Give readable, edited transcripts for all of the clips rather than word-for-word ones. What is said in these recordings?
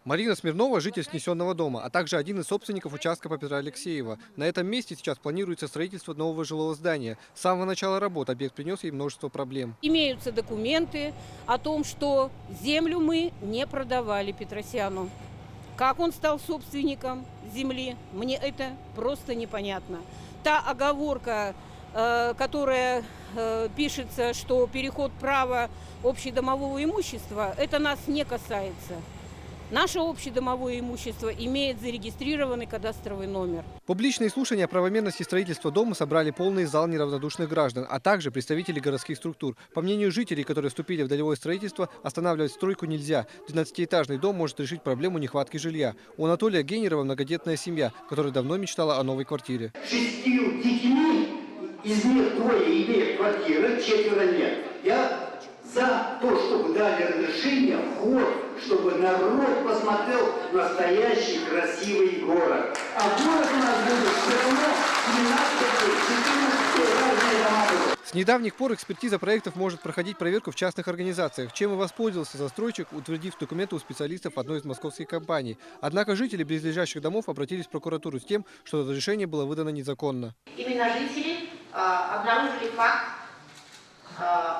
Марина Смирнова – житель снесенного дома, а также один из собственников участка по Петра Алексеева. На этом месте сейчас планируется строительство нового жилого здания. С самого начала работ объект принес ей множество проблем. Имеются документы о том, что землю мы не продавали Петросяну. Как он стал собственником земли, мне это просто непонятно. Та оговорка, которая пишется, что переход права общедомового имущества, это нас не касается. Наше общедомовое имущество имеет зарегистрированный кадастровый номер. Публичные слушания о правомерности строительства дома собрали полный зал неравнодушных граждан, а также представителей городских структур. По мнению жителей, которые вступили в долевое строительство, останавливать стройку нельзя. 12-этажный дом может решить проблему нехватки жилья. У Анатолия Гейнерова многодетная семья, которая давно мечтала о новой квартире. 6 детьми, из них 2 имеют квартиры, 4 нет. Я за то, чтобы дали разрешение, чтобы народ посмотрел настоящий красивый город. А город у нас будет все равно 12-14 разные дома будут. С недавних пор экспертиза проектов может проходить проверку в частных организациях, чем и воспользовался застройщик, утвердив документы у специалистов одной из московских компаний. Однако жители близлежащих домов обратились в прокуратуру с тем, что разрешение было выдано незаконно. Именно жители обнаружили факт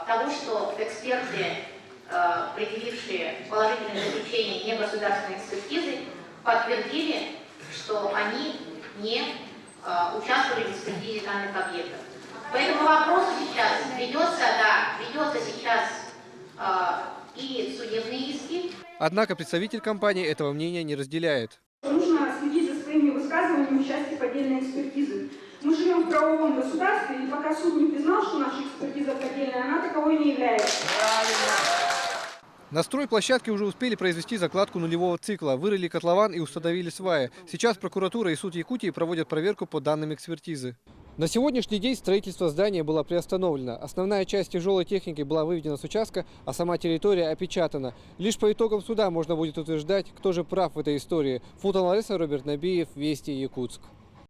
того, что эксперты, предъявившие положительное заключение негосударственной экспертизы, подтвердили, что они не участвовали в экспертизе данных объектов. По этому вопросу сейчас ведется сейчас и судебные иски. Однако представитель компании этого мнения не разделяет. Нужно следить за своими высказываниями в части поддельной экспертизы. Мы живем в правовом государстве, и пока суд не признал, что наша экспертиза поддельная, она таковой не является. На стройплощадке уже успели произвести закладку нулевого цикла, вырыли котлован и установили сваи. Сейчас прокуратура и суд Якутии проводят проверку по данным экспертизы. На сегодняшний день строительство здания было приостановлено. Основная часть тяжелой техники была выведена с участка, а сама территория опечатана. Лишь по итогам суда можно будет утверждать, кто же прав в этой истории. Футон Лариса, Роберт Набиев, Вести, Якутск.